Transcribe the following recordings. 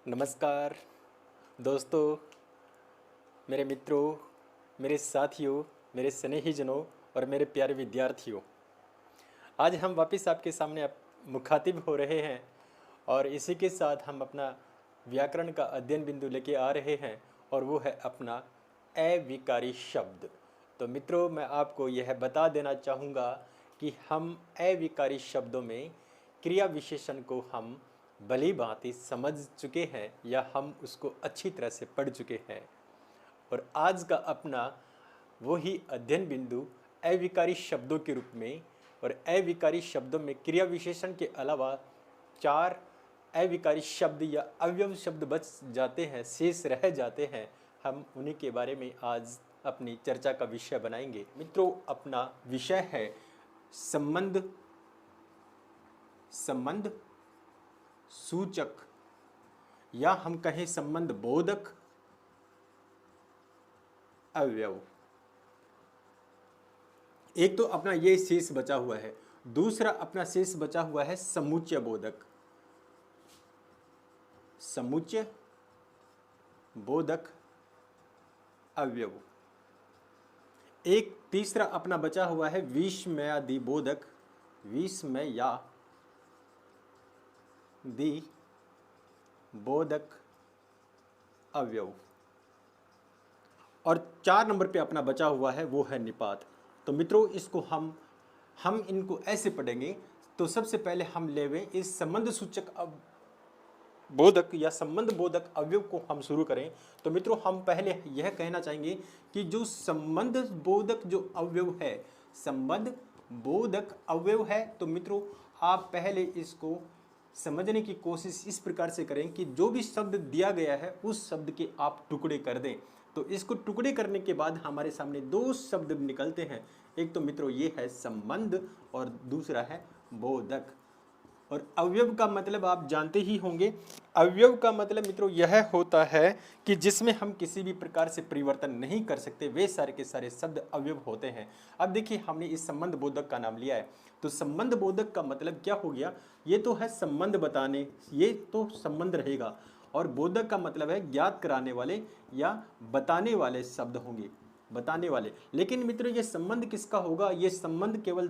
नमस्कार दोस्तों, मेरे मित्रों, मेरे साथियों, मेरे स्नेहीजनों और मेरे प्यारे विद्यार्थियों। आज हम वापस आपके सामने मुखातिब हो रहे हैं और इसी के साथ हम अपना व्याकरण का अध्ययन बिंदु लेके आ रहे हैं और वो है अपना अविकारी शब्द। तो मित्रों, मैं आपको यह बता देना चाहूँगा कि हम अविकारी शब्दों में क्रिया विशेषण को हम भली भांति समझ चुके हैं या हम उसको अच्छी तरह से पढ़ चुके हैं। और आज का अपना वही अध्ययन बिंदु अविकारी शब्दों के रूप में, और अविकारी शब्दों में क्रिया विशेषण के अलावा 4 अविकारी शब्द या अवयव शब्द बच जाते हैं, शेष रह जाते हैं। हम उन्हीं के बारे में आज अपनी चर्चा का विषय बनाएंगे। मित्रों, अपना विषय है संबंध सूचक या हम कहें संबंध बोधक अवयव। एक तो अपना ये शेष बचा हुआ है, दूसरा अपना शेष बचा हुआ है समुच्चय बोधक, समुच्चय बोधक अवयव। एक तीसरा अपना बचा हुआ है विस्मयादि बोधक, विस्मयादि बोधक अवयव। और 4 नंबर पे अपना बचा हुआ है वो है निपात। तो मित्रों, इसको हम इनको ऐसे पढ़ेंगे। तो सबसे पहले हम लेवे इस संबंध सूचक बोधक या संबंध बोधक अवयव को हम शुरू करें। तो मित्रों, हम पहले यह कहना चाहेंगे कि जो संबंध बोधक जो अवयव है, संबंध बोधक अवयव है, तो मित्रों आप पहले इसको समझने की कोशिश इस प्रकार से करें कि जो भी शब्द दिया गया है उस शब्द के आप टुकड़े कर दें। तो इसको टुकड़े करने के बाद हमारे सामने 2 शब्द निकलते हैं। एक तो मित्रों ये है संबंध और दूसरा है बोधक। और अवयव का मतलब आप जानते ही होंगे। अवयव का मतलब मित्रों यह होता है कि जिसमें हम किसी भी प्रकार से परिवर्तन नहीं कर सकते, वे सारे के सारे शब्द अवयव होते हैं। अब देखिए, हमने इस संबंध बोधक का नाम लिया है, तो संबंध बोधक का मतलब क्या हो गया? ये तो है संबंध बताने, ये तो संबंध रहेगा। और बोधक का मतलब है ज्ञात कराने वाले या बताने वाले शब्द होंगे, बताने वाले। लेकिन मित्रों, ये संबंध किसका होगा? ये संबंध केवल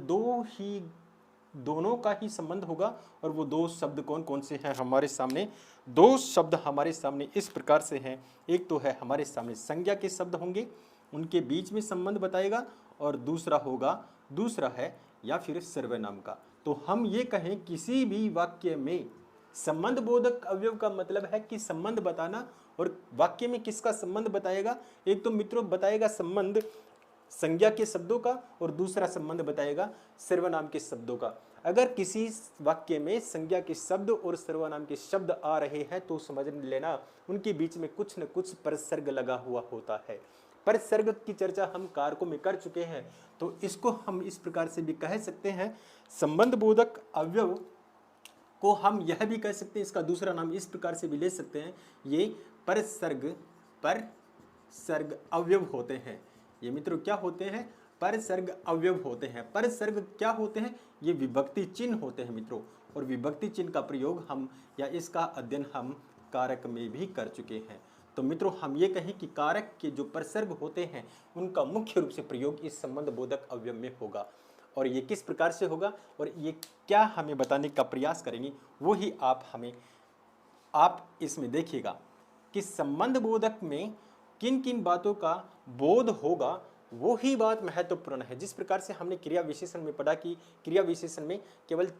दोनों का ही संबंध होगा। और वो 2 शब्द कौन कौन से हैं हमारे सामने? 2 शब्द हमारे सामने इस प्रकार से हैं। एक तो है हमारे सामने संज्ञा के शब्द होंगे, उनके बीच में संबंध बताएगा। और दूसरा है या फिर सर्वनाम का। तो हम ये कहें किसी भी वाक्य में संबंध बोधक अवयव का मतलब है कि संबंध बताना। और वाक्य में किसका संबंध बताएगा? एक तो मित्रों बताएगा संबंध संज्ञा के शब्दों का, और दूसरा संबंध बताएगा सर्वनाम के शब्दों का। अगर किसी वाक्य में संज्ञा के शब्द और सर्वनाम के शब्द आ रहे हैं तो समझ लेना उनके बीच में कुछ न कुछ परसर्ग लगा हुआ होता है। परसर्ग की चर्चा हम कारकों में कर चुके हैं। तो इसको हम इस प्रकार से भी कह सकते हैं, संबंध बोधक अवयव को हम यह भी कह सकते हैं, इसका दूसरा नाम इस प्रकार से भी ले सकते हैं, ये परसर्ग अवयव होते हैं। ये मित्रों क्या होते हैं? परसर्ग अवयव होते हैं। परसर्ग क्या होते हैं? ये विभक्ति चिन्ह होते हैं मित्रों। और विभक्ति चिन्ह का प्रयोग हम या इसका अध्ययन हम कारक में भी कर चुके हैं। तो मित्रों, हम ये कहें कि कारक के जो परसर्ग होते हैं उनका मुख्य रूप से प्रयोग इस संबंध बोधक अवयव में होगा। और ये किस प्रकार से होगा और ये क्या हमें बताने का प्रयास करेंगे, वो ही आप इसमें देखिएगा कि संबंध बोधक में किन किन बातों का बोध होगा, वो ही बात महत्वपूर्ण है। जिस प्रकार से हमने क्रिया विशेषण में पढ़ा कि क्रिया विशेषण में केवल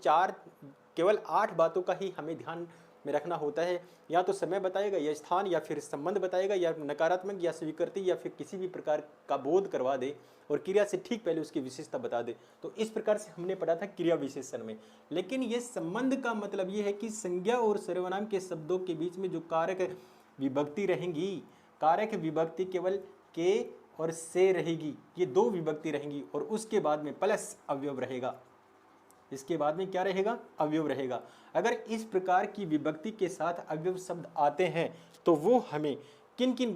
8 बातों का ही हमें ध्यान में रखना होता है। या तो समय बताएगा, या स्थान, या फिर संबंध बताएगा, या नकारात्मक या स्वीकृति, या फिर किसी भी प्रकार का बोध करवा दे और क्रिया से ठीक पहले उसकी विशेषता बता दे। तो इस प्रकार से हमने पढ़ा था क्रिया विशेषण में। लेकिन ये संबंध का मतलब ये है कि संज्ञा और सर्वनाम के शब्दों के बीच में जो कारक विभक्ति रहेंगी, कारक विभक्ति केवल के और से रहेगी। ये 2 विभक्ति रहेंगी और उसके बाद में प्लस अवयव रहेगा। इसके बाद में क्या रहेगा? अवयव रहेगा। अगर इस प्रकार की विभक्ति के साथ अवयव शब्द आते हैं तो वो हमें किन किन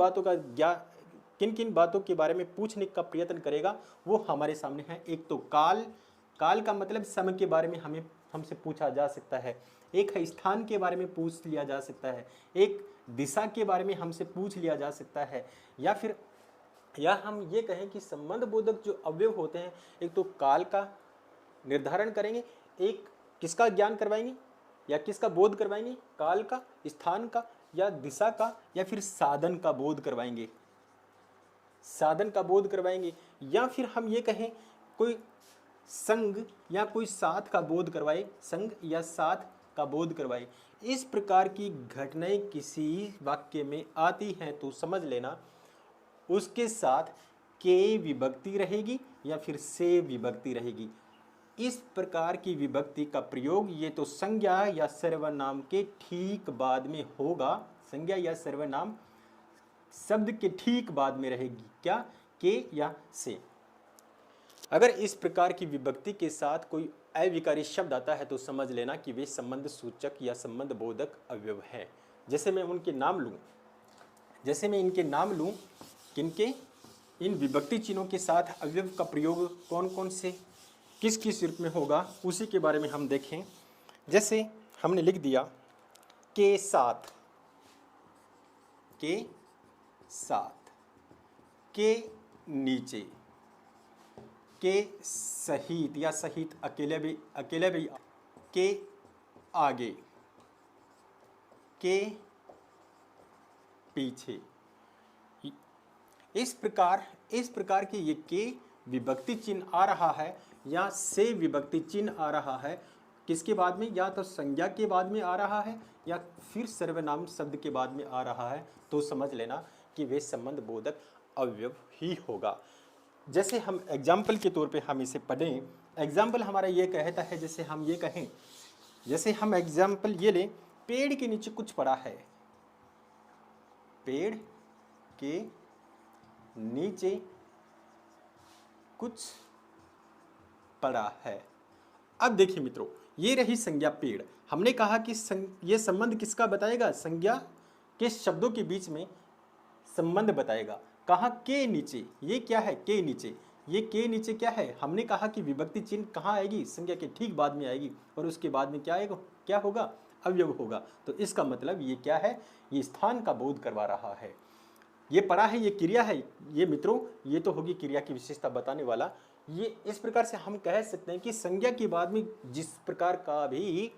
बातों के बारे में पूछने का प्रयत्न करेगा, वो हमारे सामने है। एक तो काल का मतलब समय के बारे में हमसे पूछा जा सकता है। एक है स्थान के बारे में पूछ लिया जा सकता है, एक दिशा के बारे में हमसे पूछ लिया जा सकता है, या हम ये कहें कि संबंध बोधक जो अवयव होते हैं, एक तो काल का निर्धारण करेंगे, एक किसका ज्ञान करवाएंगे या किसका बोध करवाएंगे, काल का, स्थान का, या दिशा का, या फिर साधन का बोध करवाएंगे, साधन का बोध करवाएंगे, या फिर हम ये कहें कोई संग या कोई साथ का बोध करवाए, संग या साथ का बोध करवाए। इस प्रकार की घटनाएं किसी वाक्य में आती हैं तो समझ लेना उसके साथ के विभक्ति रहेगी या फिर से विभक्ति रहेगी। इस प्रकार की विभक्ति का प्रयोग ये तो संज्ञा या सर्वनाम के ठीक बाद में होगा, संज्ञा या सर्वनाम शब्द के ठीक बाद में रहेगी, क्या, के या से। अगर इस प्रकार की विभक्ति के साथ कोई अविकारी शब्द आता है तो समझ लेना कि वे संबंध सूचक या संबंध बोधक अवयव है। जैसे मैं उनके नाम लूँ, जैसे मैं इनके नाम लूँ, किनके, इन विभक्ति चिन्हों के साथ अवयव का प्रयोग कौन कौन से किस किस रूप में होगा उसी के बारे में हम देखें। जैसे हमने लिख दिया के साथ, के साथ, के नीचे, के सहित या सहित अकेले भी, के आगे, के पीछे। इस प्रकार के ये के विभक्ति चिन्ह आ रहा है या से विभक्ति चिन्ह आ रहा है, किसके बाद में, या तो संज्ञा के बाद में आ रहा है या फिर सर्वनाम शब्द के बाद में आ रहा है, तो समझ लेना कि वे संबंध बोधक अवयव ही होगा। जैसे हम एग्जाम्पल के तौर पे हम इसे पढ़ें, एग्जाम्पल हमारा ये कहता है, जैसे हम ये कहें, जैसे हम एग्जाम्पल ये लें, पेड़ के नीचे कुछ पड़ा है, पेड़ के नीचे कुछ पड़ा है। अब देखिए मित्रों, ये रही संज्ञा पेड़। हमने कहा कि ये संबंध किसका बताएगा, संज्ञा के शब्दों के बीच में संबंध बताएगा। कहाँ, के नीचे, ये क्या है, के नीचे, ये के नीचे क्या है, हमने कहा कि विभक्ति चिन्ह कहाँ आएगी, संज्ञा के ठीक बाद में आएगी, और उसके बाद में क्या आएगा, क्या होगा, अवयव होगा। तो इसका मतलब ये क्या है, ये स्थान का बोध करवा रहा है। ये पढ़ा है, ये क्रिया है, ये मित्रों ये तो होगी क्रिया की विशेषता बताने वाला। ये इस प्रकार से हम कह सकते हैं कि संज्ञा के बाद में जिस प्रकार का भी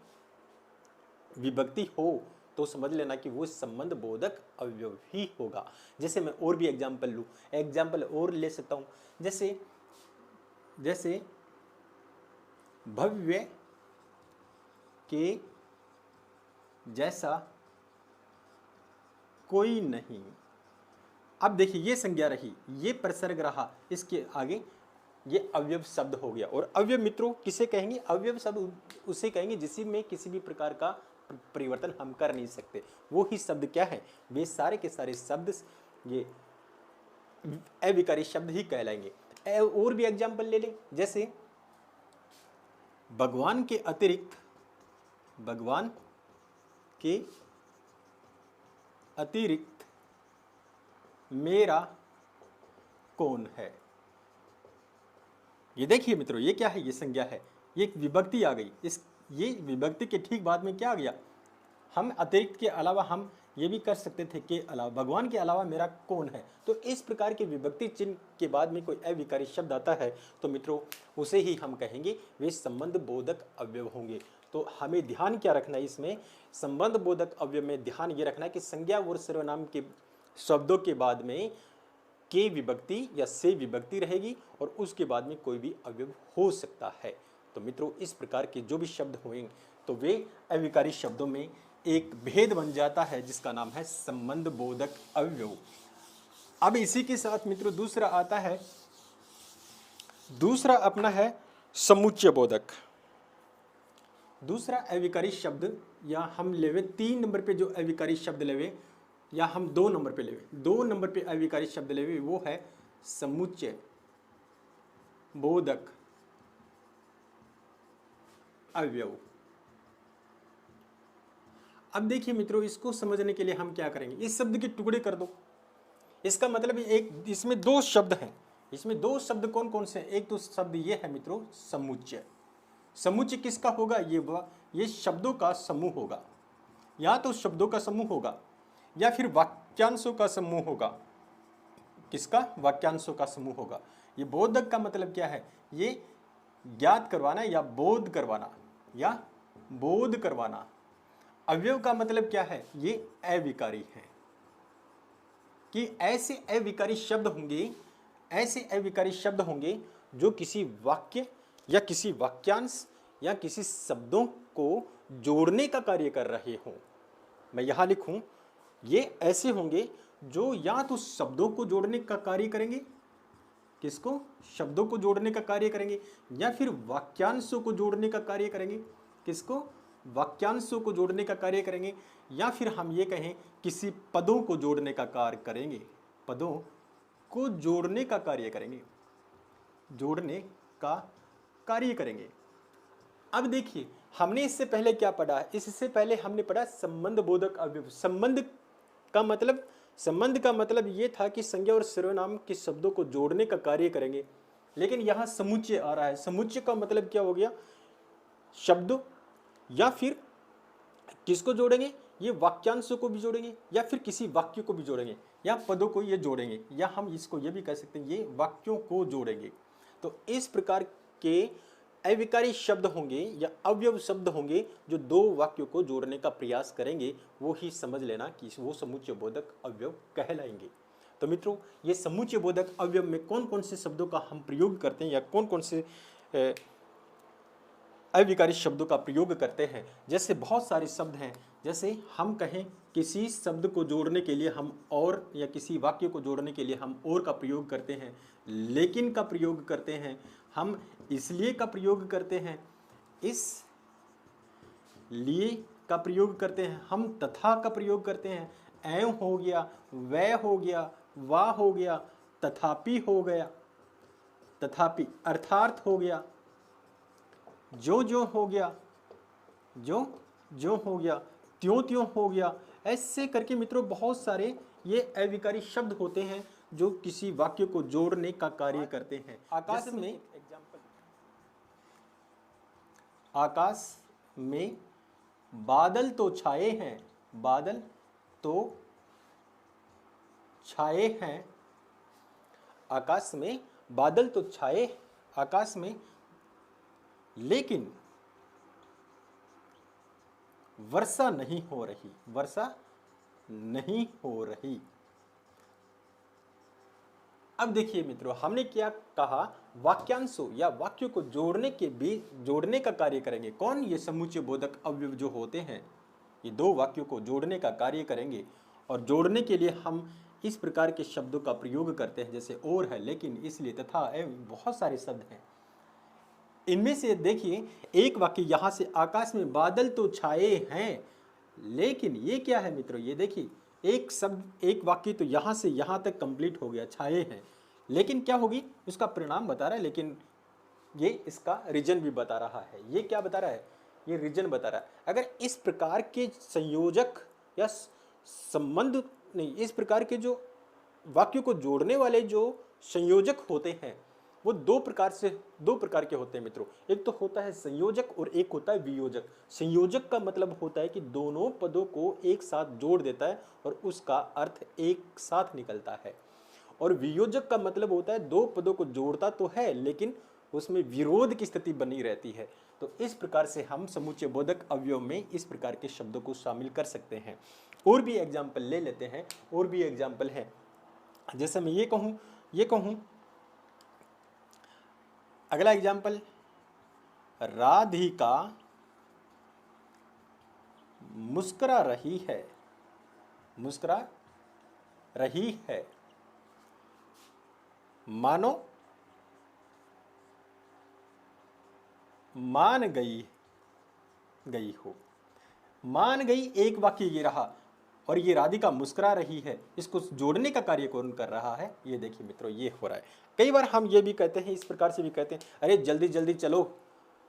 विभक्ति हो तो समझ लेना कि वो संबंध बोधक अवयव ही होगा। जैसे मैं और भी एग्जाम्पल लूँ, एग्जाम्पल और ले सकता हूँ, जैसे भव्य के जैसा कोई नहीं। अब देखिए ये संज्ञा रही, ये प्रसर्ग रहा, इसके आगे ये अवयव शब्द हो गया। और अवयव मित्रों किसे कहेंगे, अवयव शब्द उसे कहेंगे जिसमें किसी भी प्रकार का परिवर्तन हम कर नहीं सकते। वो ही शब्द क्या है, वे सारे के सारे शब्द ये अविकारी शब्द ही कहलाएंगे। और भी एग्जाम्पल ले लें, जैसे भगवान के अतिरिक्त, भगवान के अतिरिक्त मेरा कौन है। ये देखिए मित्रों, ये क्या है, ये संज्ञा है, ये एक विभक्ति आ गई। ये विभक्ति के ठीक बाद में क्या आ गया, हम अतिरिक्त के अलावा हम ये भी कर सकते थे के अलावा, भगवान के अलावा मेरा कौन है। तो इस प्रकार के विभक्ति चिन्ह के बाद में कोई अविकारी शब्द आता है तो मित्रों उसे ही हम कहेंगे वे संबंध बोधक अवयव होंगे। तो हमें ध्यान क्या रखना है इसमें, संबंध बोधक अवयव में ध्यान ये रखना है कि संज्ञा और सर्वनाम के शब्दों के बाद में के विभक्ति या से विभक्ति रहेगी और उसके बाद में कोई भी अवयव हो सकता है। तो मित्रों इस प्रकार के जो भी शब्द होंगे तो वे अविकारी शब्दों में एक भेद बन जाता है जिसका नाम है संबंध बोधक अवयव। अब इसी के साथ मित्रों दूसरा आता है, दूसरा अपना है समुच्चय बोधक। दूसरा अविकारी शब्द, या हम लेवे 3 नंबर पे जो अविकारी शब्द लेवे, या हम 2 नंबर पे लेवे, 2 नंबर पे अविकारी शब्द लेवे, वो है समुच्चय बोधक अवयव। अब देखिए मित्रों, इसको समझने के लिए हम क्या करेंगे, इस शब्द के टुकड़े कर दो। इसका मतलब एक, इसमें 2 शब्द हैं, इसमें 2 शब्द कौन कौन से हैं, एक तो शब्द ये है मित्रों समुच्चय। समुच्चय किसका होगा, ये शब्दों का समूह होगा, या तो शब्दों का समूह होगा या फिर वाक्यांशों का समूह होगा। किसका? वाक्यांशों का समूह होगा। ये बोधक का मतलब क्या है? ये ज्ञात करवाना या बोध करवाना या बोध करवाना। अवयव का मतलब क्या है? ये अविकारी है कि ऐसे अविकारी शब्द होंगे, ऐसे अविकारी शब्द होंगे जो किसी वाक्य या किसी वाक्यांश या किसी शब्दों को जोड़ने का कार्य कर रहे हों। मैं यहां लिखूं, ये ऐसे होंगे जो या तो शब्दों को जोड़ने का कार्य करेंगे, किसको? शब्दों को जोड़ने का कार्य करेंगे, या फिर वाक्यांशों को जोड़ने का कार्य करेंगे, किसको? वाक्यांशों को जोड़ने का कार्य करेंगे, या फिर हम ये कहें किसी पदों को जोड़ने का कार्य करेंगे, पदों को जोड़ने का कार्य करेंगे, जोड़ने का कार्य करेंगे। अब देखिए, हमने इससे पहले क्या पढ़ा? इससे पहले हमने पढ़ा संबंध बोधक अवयव। संबंध का मतलब ये था कि संज्ञा और सर्वनाम के शब्दों को जोड़ने का कार्य करेंगे, लेकिन यहां समुच्चय आ रहा है। समुच्चय का मतलब क्या हो गया? शब्द या फिर किसको जोड़ेंगे? ये वाक्यांशों को भी जोड़ेंगे या फिर किसी वाक्य को भी जोड़ेंगे या पदों को ये जोड़ेंगे, या हम इसको ये भी कह सकते हैं ये वाक्यों को जोड़ेंगे। तो इस प्रकार के अविकारी शब्द होंगे या अवयव शब्द होंगे जो दो वाक्यों को जोड़ने का प्रयास करेंगे, वो ही समझ लेना कि वो समुच्चय बोधक अवयव कहलाएंगे। तो मित्रों, ये समुच्चय बोधक अवयव में कौन कौन से शब्दों का हम प्रयोग करते हैं या कौन कौन से अविकारी शब्दों का प्रयोग करते हैं। जैसे बहुत सारे शब्द हैं, जैसे हम कहें किसी शब्द को जोड़ने के लिए हम और, या किसी वाक्य को जोड़ने के लिए हम और का प्रयोग करते हैं, लेकिन का प्रयोग करते हैं, हम इसलिए का प्रयोग करते हैं, इस लिए का प्रयोग करते हैं, हम तथा का प्रयोग करते हैं, एवं हो गया, वह हो गया, वाह हो गया, तथापि हो गया, तथापि अर्थात हो गया, जो हो गया, जो हो गया, त्यों हो गया। ऐसे करके मित्रों बहुत सारे ये अविकारी शब्द होते हैं जो किसी वाक्य को जोड़ने का कार्य करते हैं। आकाश में बादल तो छाए हैं, बादल तो छाए हैं, आकाश में बादल तो छाए आकाश में, लेकिन वर्षा नहीं हो रही, वर्षा नहीं हो रही। अब देखिए मित्रों, हमने क्या कहा? वाक्यांशों या वाक्यों को जोड़ने का कार्य करेंगे। कौन? ये समुच्चय बोधक अवयव जो होते हैं, ये दो वाक्यों को जोड़ने का कार्य करेंगे, और जोड़ने के लिए हम इस प्रकार के शब्दों का प्रयोग करते हैं, जैसे और है, लेकिन, इसलिए, तथा, एवं, बहुत सारे शब्द हैं। इनमें से देखिए एक वाक्य, यहां से आकाश में बादल तो छाए हैं, लेकिन ये क्या है मित्रों? ये देखिए एक शब्द, एक वाक्य तो यहां से यहां तक कंप्लीट हो गया, छाए हैं, लेकिन क्या होगी? उसका परिणाम बता रहा है, लेकिन ये इसका रीजन भी बता रहा है। ये क्या बता रहा है? ये रीजन बता रहा है। अगर इस प्रकार के संयोजक या संबंध नहीं, इस प्रकार के जो वाक्यों को जोड़ने वाले जो संयोजक होते हैं, वो दो प्रकार के होते हैं मित्रों। एक तो होता है संयोजक और एक होता है वियोजक। संयोजक का मतलब होता है कि दोनों पदों को एक साथ जोड़ देता है और उसका अर्थ एक साथ निकलता है। और वियोजक का मतलब होता है दो पदों को जोड़ता तो है, लेकिन उसमें विरोध की स्थिति बनी रहती है। तो इस प्रकार से हम समुच्चय बोधक अवयव में इस प्रकार के शब्दों को शामिल कर सकते हैं। और भी एग्जाम्पल ले लेते हैं, और भी एग्जाम्पल है। जैसे मैं ये कहूँ, अगला एग्जाम्पल, राधिका मुस्कुरा रही है, मुस्कुरा रही है, मानो मान गई हो। मान गई एक वाक्य ये रहा, और ये राधिका मुस्कुरा रही है, इसको जोड़ने का कार्य कौन कर रहा है? ये देखिए मित्रों, ये हो रहा है। कई बार हम ये भी कहते हैं, इस प्रकार से भी कहते हैं, अरे जल्दी जल्दी चलो,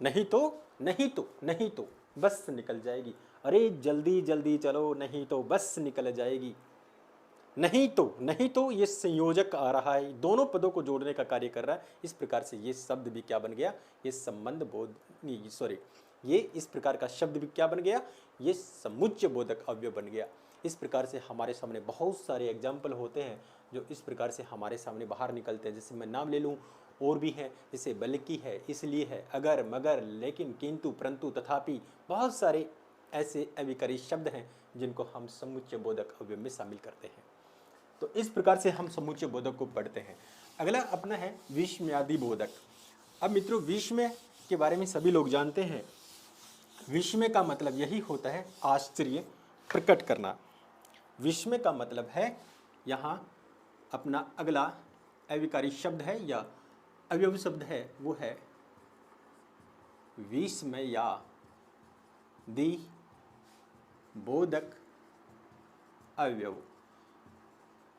नहीं तो बस निकल जाएगी। अरे जल्दी जल्दी चलो, नहीं तो बस निकल जाएगी। नहीं तो ये संयोजक आ रहा है, दोनों पदों को जोड़ने का कार्य कर रहा है। इस प्रकार से ये शब्द भी क्या बन गया? ये ये इस प्रकार का शब्द भी क्या बन गया, ये समुच्चय बोधक अवयव बन गया। इस प्रकार से हमारे सामने बहुत सारे एग्जाम्पल होते हैं जो इस प्रकार से हमारे सामने बाहर निकलते हैं। जैसे मैं नाम ले लूँ, और भी हैं, जैसे बल्कि है, इसलिए है, अगर, मगर, लेकिन, किंतु, परंतु, तथापि, बहुत सारे ऐसे अविकारी शब्द हैं जिनको हम समुच्चय बोधक अवयव में शामिल करते हैं। तो इस प्रकार से हम समुच्चय बोधक को पढ़ते हैं। अगला अपना है विस्मयादि बोधक। अब मित्रों, विस्मय के बारे में सभी लोग जानते हैं। विस्मय का मतलब यही होता है आश्चर्य प्रकट करना। विस्मय का मतलब है, यहाँ अपना अगला अविकारी शब्द है या अवयव शब्द है, वो है विस्मयादि बोधक अवयव।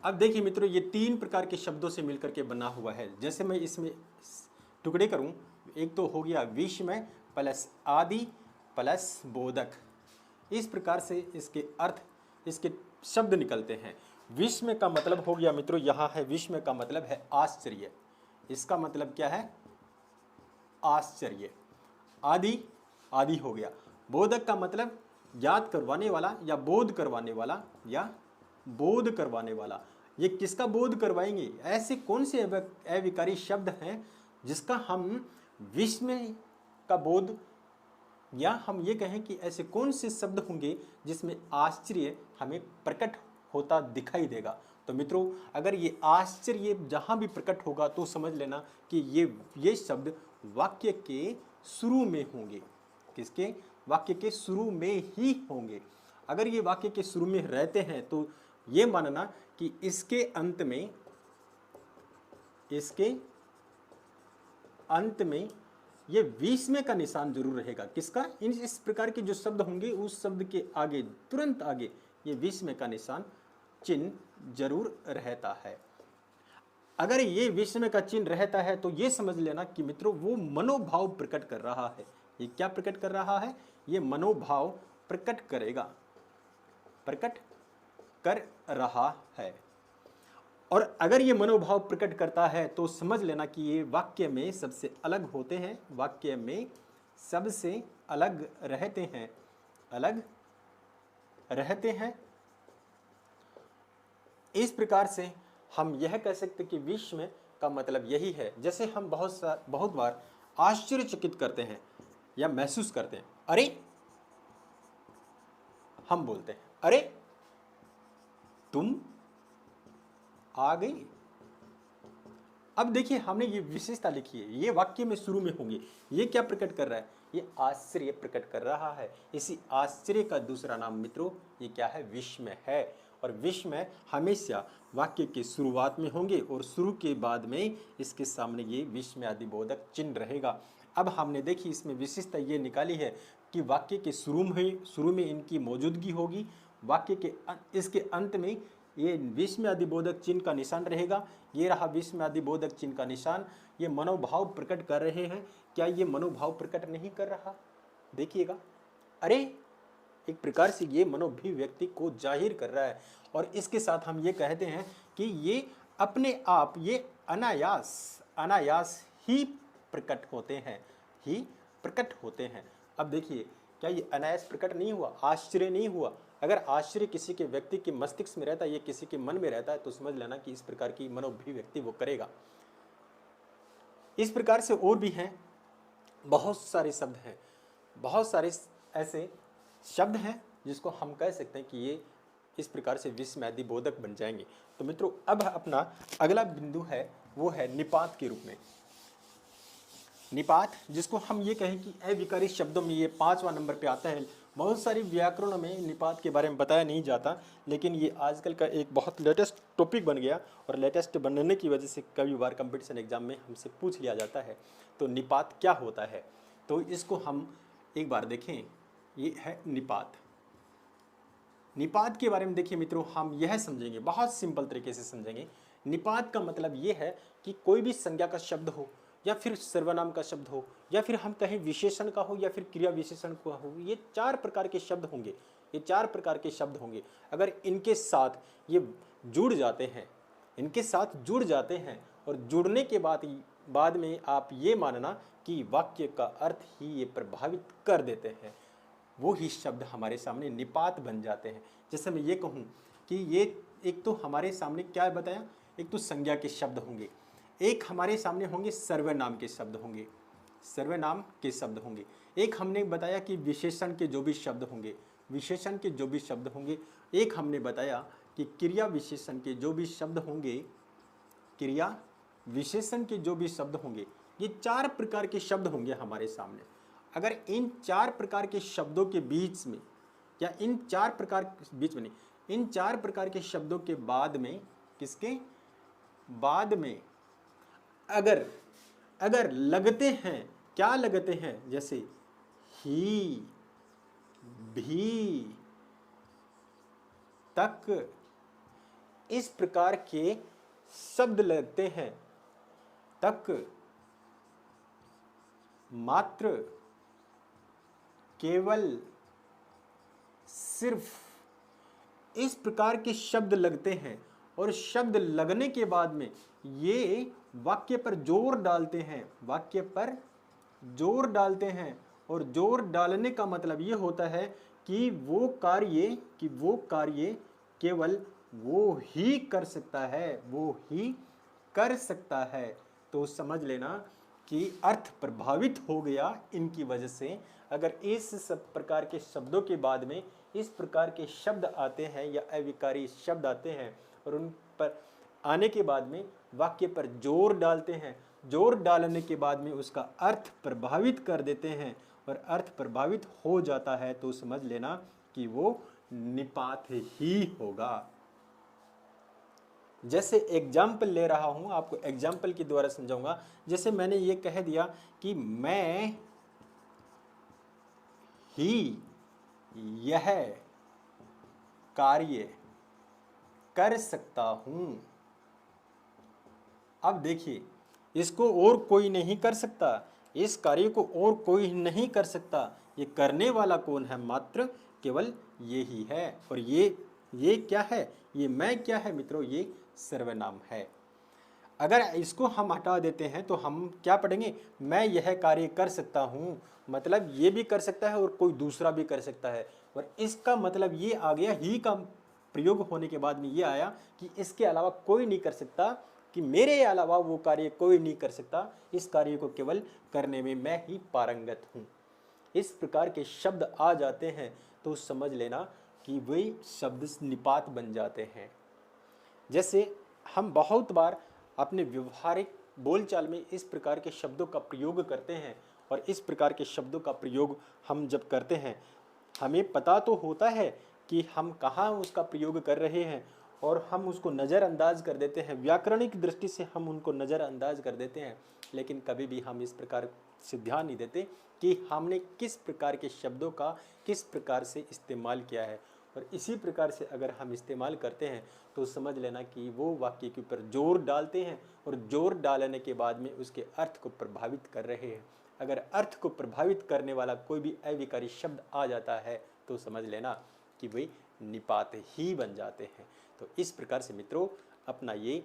अब देखिए मित्रों, ये 3 प्रकार के शब्दों से मिलकर के बना हुआ है। जैसे मैं इसमें टुकड़े करूं, एक तो हो गया विस्मय प्लस आदि प्लस बोधक। इस प्रकार से इसके अर्थ, इसके शब्द निकलते हैं। विस्मय का मतलब हो गया मित्रों, यहाँ है विस्मय का मतलब है आश्चर्य। इसका मतलब क्या है, आश्चर्य। आदि, आदि हो गया। बोधक का मतलब याद करवाने वाला या बोध करवाने वाला या बोध करवाने वाला। ये किसका बोध करवाएंगे? ऐसे कौन से अविकारी शब्द हैं जिसका हम विस्मय का बोध, या हम ये कहें कि ऐसे कौन से शब्द होंगे जिसमें आश्चर्य हमें प्रकट होता दिखाई देगा। तो मित्रों, अगर ये आश्चर्य जहाँ भी प्रकट होगा तो समझ लेना कि ये शब्द वाक्य के शुरू में होंगे। किसके? वाक्य के शुरू में ही होंगे। अगर ये वाक्य के शुरू में रहते हैं तो ये मानना कि इसके अंत में ये विस्मय का निशान जरूर रहेगा। किसका? इस प्रकार के जो शब्द होंगे उस शब्द के आगे, तुरंत आगे, ये विस्मय का निशान चिन्ह जरूर रहता है। अगर ये विस्मय का चिन्ह रहता है तो ये समझ लेना कि मित्रों वो मनोभाव प्रकट कर रहा है। ये क्या प्रकट कर रहा है? ये मनोभाव प्रकट करेगा, प्रकट कर रहा है। और अगर ये मनोभाव प्रकट करता है तो समझ लेना कि ये वाक्य में सबसे अलग होते हैं, वाक्य में सबसे अलग रहते हैं, अलग रहते हैं। इस प्रकार से हम यह कह सकते कि विस्मय का मतलब यही है। जैसे हम बहुत बार आश्चर्यचकित करते हैं या महसूस करते हैं, अरे, हम बोलते हैं अरे तुम आ गई। अब देखिए हमने ये विशेषता लिखी है, ये वाक्य में शुरू में होंगे। ये क्या प्रकट कर रहा है? ये आश्चर्य प्रकट कर रहा है। इसी आश्चर्य का दूसरा नाम मित्रों ये क्या है? विस्मय है। और विस्मय हमेशा वाक्य के शुरुआत में होंगे और शुरू के बाद में इसके सामने ये विस्मयादि बोधक चिन्ह रहेगा। अब हमने देखी इसमें विशेषता ये निकाली है कि वाक्य के शुरू में इनकी मौजूदगी होगी, वाक्य के इसके अंत में ये विस्मयादि बोधक चिन्ह का निशान रहेगा। ये रहा विस्मयादि बोधक चिन्ह का निशान। ये मनोभाव प्रकट कर रहे हैं। क्या ये मनोभाव प्रकट नहीं कर रहा? देखिएगा, अरे, एक प्रकार से ये मनोभिव्यक्ति को जाहिर कर रहा है। और इसके साथ हम ये कहते हैं कि ये अपने आप, ये अनायास ही प्रकट होते हैं, ही प्रकट होते हैं। अब देखिए, क्या ये अनायास प्रकट नहीं हुआ? आश्चर्य नहीं हुआ? अगर आश्चर्य किसी के व्यक्ति के मस्तिष्क में रहता है, ये किसी के मन में रहता है, तो समझ लेना कि इस प्रकार की मनोभिव्यक्ति वो करेगा। इस प्रकार से और भी हैं, बहुत सारे शब्द हैं, बहुत सारे ऐसे शब्द हैं जिसको हम कह सकते हैं कि ये इस प्रकार से विस्मयादि बोधक बन जाएंगे। तो मित्रों, अब अपना अगला बिंदु है वो है निपात के रूप में। निपात, जिसको हम ये कहें कि अविकारी शब्दों में ये 5वां नंबर पे आता है। बहुत सारी व्याकरणों में निपात के बारे में बताया नहीं जाता, लेकिन ये आजकल का एक बहुत लेटेस्ट टॉपिक बन गया और लेटेस्ट बनने की वजह से कई बार कंपटीशन एग्जाम में हमसे पूछ लिया जाता है। तो निपात क्या होता है? तो इसको हम एक बार देखें। ये है निपात। निपात के बारे में देखिए मित्रों, हम यह समझेंगे, बहुत सिंपल तरीके से समझेंगे। निपात का मतलब ये है कि कोई भी संज्ञा का शब्द हो या फिर सर्वनाम का शब्द हो या फिर हम कहें विशेषण का हो या फिर क्रिया विशेषण का हो, ये 4 प्रकार के शब्द होंगे। ये 4 प्रकार के शब्द होंगे। अगर इनके साथ ये जुड़ जाते हैं, इनके साथ जुड़ जाते हैं और जुड़ने के बाद में आप ये मानना कि वाक्य का अर्थ ही ये प्रभावित कर देते हैं, वो ही शब्द हमारे सामने निपात बन जाते हैं। जैसे मैं ये कहूँ कि ये एक तो हमारे सामने क्या बताया, एक तो संज्ञा के शब्द होंगे, एक हमारे सामने होंगे सर्वनाम के शब्द होंगे, सर्वनाम के शब्द होंगे, एक हमने बताया कि विशेषण के जो भी शब्द होंगे, विशेषण के जो भी शब्द होंगे, एक हमने बताया कि क्रिया विशेषण के जो भी शब्द होंगे, क्रिया विशेषण के जो भी शब्द होंगे, ये 4 प्रकार के शब्द होंगे हमारे सामने। अगर इन 4 प्रकार के शब्दों के बीच में, या इन 4 प्रकार बीच में नहीं, इन 4 प्रकार के शब्दों के बाद में, किसके बाद में अगर लगते हैं, क्या लगते हैं, जैसे ही, भी, तक, इस प्रकार के शब्द लगते हैं, तक, मात्र, केवल, सिर्फ, इस प्रकार के शब्द लगते हैं और शब्द लगने के बाद में ये वाक्य पर जोर डालते हैं, वाक्य पर जोर डालते हैं। और जोर डालने का मतलब ये होता है कि वो कार्य केवल वो ही कर सकता है, वो ही कर सकता है। तो समझ लेना कि अर्थ प्रभावित हो गया इनकी वजह से। अगर इस सब प्रकार के शब्दों के बाद में इस प्रकार के शब्द आते हैं या अविकारी शब्द आते हैं और उन पर आने के बाद में वाक्य पर जोर डालते हैं, जोर डालने के बाद में उसका अर्थ प्रभावित कर देते हैं और अर्थ प्रभावित हो जाता है, तो समझ लेना कि वो निपात ही होगा। जैसे एग्जाम्पल ले रहा हूं, आपको एग्जाम्पल के द्वारा समझाऊंगा। जैसे मैंने ये कह दिया कि मैं ही यह कार्य कर सकता हूं। अब देखिए, इसको और कोई नहीं कर सकता, इस कार्य को और कोई नहीं कर सकता। ये करने वाला कौन है? मात्र केवल ये ही है। और ये क्या है? ये मैं क्या है मित्रों? ये सर्वनाम है। अगर इसको हम हटा देते हैं तो हम क्या पढ़ेंगे? मैं यह कार्य कर सकता हूँ, मतलब ये भी कर सकता है और कोई दूसरा भी कर सकता है। और इसका मतलब ये आ गया, ही का प्रयोग होने के बाद में ये आया कि इसके अलावा कोई नहीं कर सकता, कि मेरे अलावा वो कार्य कोई नहीं कर सकता, इस कार्य को केवल करने में मैं ही पारंगत हूँ। इस प्रकार के शब्द आ जाते हैं तो समझ लेना कि वे शब्द निपात बन जाते हैं। जैसे हम बहुत बार अपने व्यवहारिक बोलचाल में इस प्रकार के शब्दों का प्रयोग करते हैं, और इस प्रकार के शब्दों का प्रयोग हम जब करते हैं, हमें पता तो होता है कि हम कहाँ उसका प्रयोग कर रहे हैं, और हम उसको नज़रअंदाज कर देते हैं, व्याकरणिक दृष्टि से हम उनको नज़रअंदाज कर देते हैं। लेकिन कभी भी हम इस प्रकार से ध्यान नहीं देते कि हमने किस प्रकार के शब्दों का किस प्रकार से इस्तेमाल किया है। और इसी प्रकार से अगर हम इस्तेमाल करते हैं तो समझ लेना कि वो वाक्य के ऊपर जोर डालते हैं, और जोर डालने के बाद में उसके अर्थ को प्रभावित कर रहे हैं। अगर अर्थ को प्रभावित करने वाला कोई भी अविकारी शब्द आ जाता है तो समझ लेना कि वे निपात ही बन जाते हैं। तो इस प्रकार से मित्रों अपना ये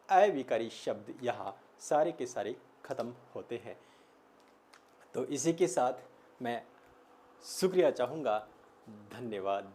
अविकारी शब्द यहाँ सारे के सारे खत्म होते हैं। तो इसी के साथ मैं शुक्रिया चाहूँगा। धन्यवाद।